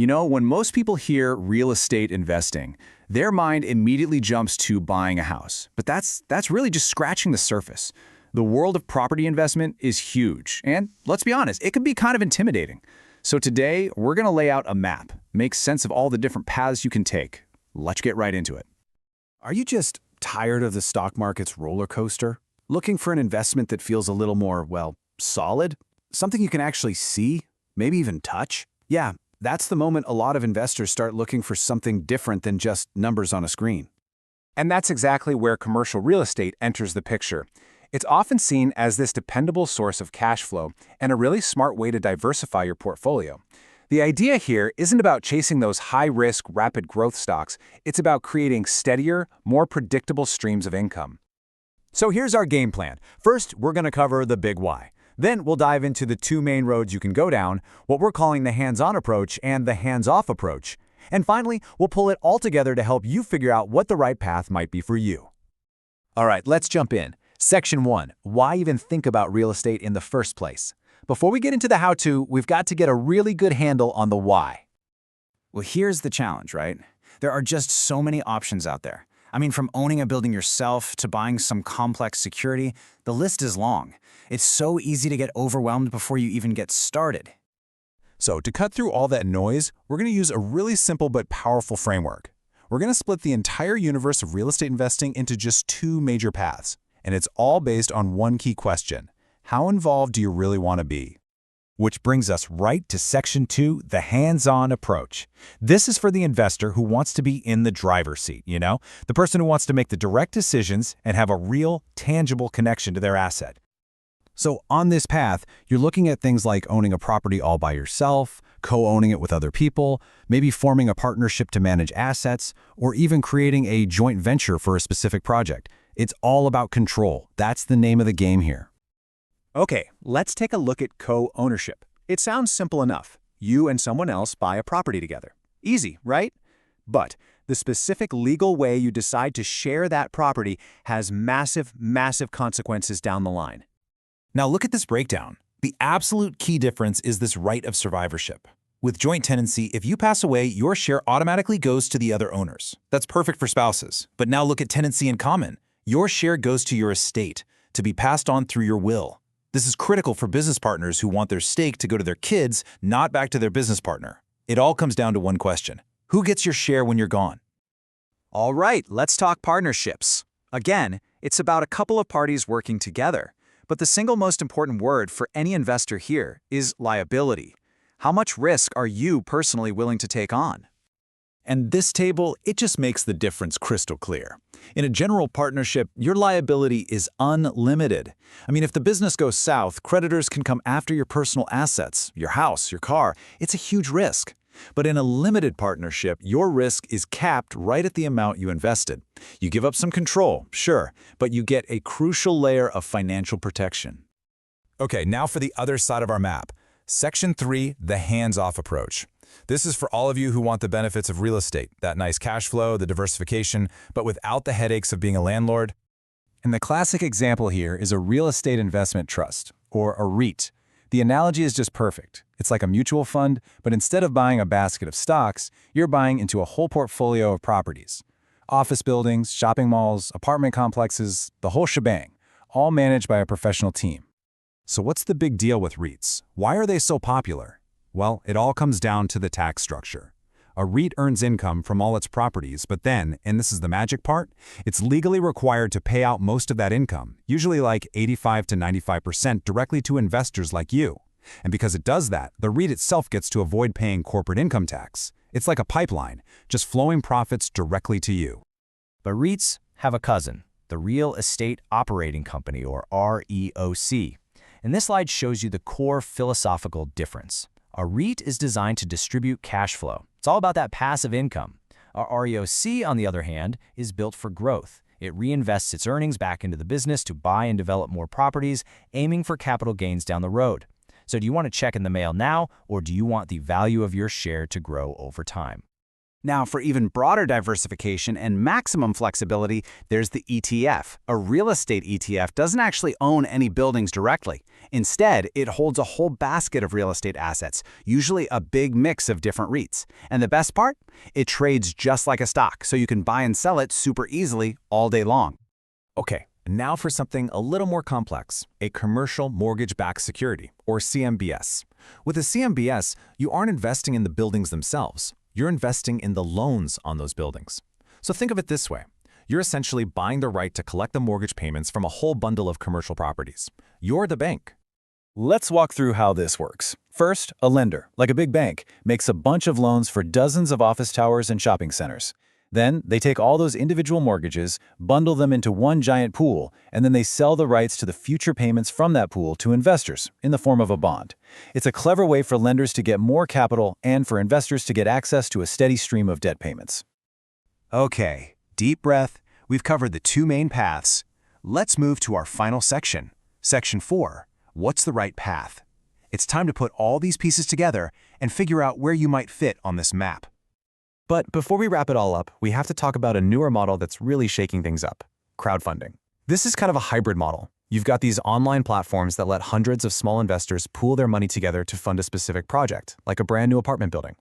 When most people hear real estate investing, their mind immediately jumps to buying a house. But that's really just scratching the surface. The world of property investment is huge, and let's be honest, it can be kind of intimidating. So today, we're going to lay out a map, make sense of all the different paths you can take. Let's get right into it. Are you just tired of the stock market's roller coaster? Looking for an investment that feels a little more, well, solid? Something you can actually see, maybe even touch? Yeah, that's the moment a lot of investors start looking for something different than just numbers on a screen. And that's exactly where commercial real estate enters the picture. It's often seen as this dependable source of cash flow and a really smart way to diversify your portfolio. The idea here isn't about chasing those high-risk, rapid growth stocks. It's about creating steadier, more predictable streams of income. So here's our game plan. First, we're going to cover the big why. Then we'll dive into the two main roads you can go down, what we're calling the hands-on approach and the hands-off approach. And finally, we'll pull it all together to help you figure out what the right path might be for you. All right, let's jump in. Section 1. Why even think about real estate in the first place? Before we get into the how-to, we've got to get a really good handle on the why. Well, here's the challenge, right? There are just so many options out there. I mean, from owning a building yourself to buying some complex security, the list is long. It's so easy to get overwhelmed before you even get started. So to cut through all that noise, we're going to use a really simple but powerful framework. We're going to split the entire universe of real estate investing into just two major paths. And it's all based on one key question. How involved do you really want to be? Which brings us right to Section 2, the hands-on approach. This is for the investor who wants to be in the driver's seat, the person who wants to make the direct decisions and have a real, tangible connection to their asset. So on this path, you're looking at things like owning a property all by yourself, co-owning it with other people, maybe forming a partnership to manage assets, or even creating a joint venture for a specific project. It's all about control. That's the name of the game here. Okay, let's take a look at co-ownership. It sounds simple enough. You and someone else buy a property together. Easy, right? But the specific legal way you decide to share that property has massive, massive consequences down the line. Now look at this breakdown. The absolute key difference is this right of survivorship. With joint tenancy, if you pass away, your share automatically goes to the other owners. That's perfect for spouses. But now look at tenancy in common. Your share goes to your estate, to be passed on through your will. This is critical for business partners who want their stake to go to their kids, not back to their business partner. It all comes down to one question. Who gets your share when you're gone? All right, let's talk partnerships. Again, it's about a couple of parties working together. But the single most important word for any investor here is liability. How much risk are you personally willing to take on? And this table, it just makes the difference crystal clear. In a general partnership, your liability is unlimited. I mean, if the business goes south, creditors can come after your personal assets, your house, your car. It's a huge risk. But in a limited partnership, your risk is capped right at the amount you invested. You give up some control, sure, but you get a crucial layer of financial protection. Okay, now for the other side of our map. Section 3, the hands-off approach. This is for all of you who want the benefits of real estate, that nice cash flow, the diversification, but without the headaches of being a landlord. And the classic example here is a real estate investment trust, or a REIT. The analogy is just perfect. It's like a mutual fund, but instead of buying a basket of stocks, you're buying into a whole portfolio of properties. Office buildings, shopping malls, apartment complexes, the whole shebang, all managed by a professional team. So what's the big deal with REITs? Why are they so popular? Well, it all comes down to the tax structure. A REIT earns income from all its properties, but then, and this is the magic part, it's legally required to pay out most of that income, usually like 85 to 95% directly to investors like you. And because it does that, the REIT itself gets to avoid paying corporate income tax. It's like a pipeline, just flowing profits directly to you. But REITs have a cousin, the Real Estate Operating Company, or REOC. And this slide shows you the core philosophical difference. A REIT is designed to distribute cash flow. It's all about that passive income. Our REOC, on the other hand, is built for growth. It reinvests its earnings back into the business to buy and develop more properties, aiming for capital gains down the road. So do you want a check in the mail now, or do you want the value of your share to grow over time? Now, for even broader diversification and maximum flexibility, there's the ETF. A real estate ETF doesn't actually own any buildings directly. Instead, it holds a whole basket of real estate assets, usually a big mix of different REITs. And the best part? It trades just like a stock, so you can buy and sell it super easily all day long. Okay, now for something a little more complex, a commercial mortgage-backed security, or CMBS. With a CMBS, you aren't investing in the buildings themselves. You're investing in the loans on those buildings. So think of it this way. You're essentially buying the right to collect the mortgage payments from a whole bundle of commercial properties. You're the bank. Let's walk through how this works. First, a lender, like a big bank, makes a bunch of loans for dozens of office towers and shopping centers. Then, they take all those individual mortgages, bundle them into one giant pool, and then they sell the rights to the future payments from that pool to investors in the form of a bond. It's a clever way for lenders to get more capital and for investors to get access to a steady stream of debt payments. Okay, deep breath. We've covered the two main paths. Let's move to our final section. Section 4. What's the right path? It's time to put all these pieces together and figure out where you might fit on this map. But before we wrap it all up, we have to talk about a newer model that's really shaking things up: crowdfunding. This is kind of a hybrid model. You've got these online platforms that let hundreds of small investors pool their money together to fund a specific project, like a brand new apartment building.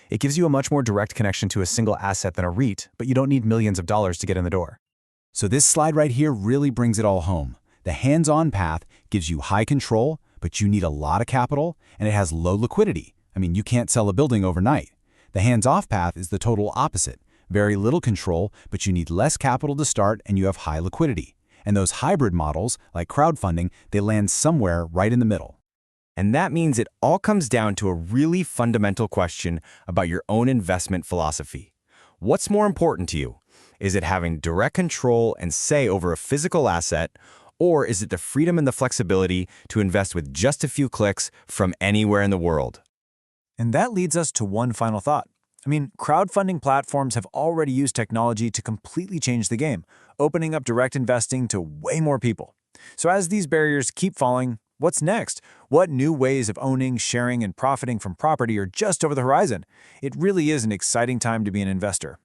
It gives you a much more direct connection to a single asset than a REIT, but you don't need millions of dollars to get in the door. So this slide right here really brings it all home. The hands-on path gives you high control, but you need a lot of capital, and it has low liquidity. I mean, you can't sell a building overnight. The hands-off path is the total opposite. Very little control, but you need less capital to start and you have high liquidity. And those hybrid models, like crowdfunding, they land somewhere right in the middle. And that means it all comes down to a really fundamental question about your own investment philosophy. What's more important to you? Is it having direct control and say over a physical asset, or is it the freedom and the flexibility to invest with just a few clicks from anywhere in the world? And that leads us to one final thought. I mean, crowdfunding platforms have already used technology to completely change the game, opening up direct investing to way more people. So as these barriers keep falling, what's next? What new ways of owning, sharing, and profiting from property are just over the horizon? It really is an exciting time to be an investor.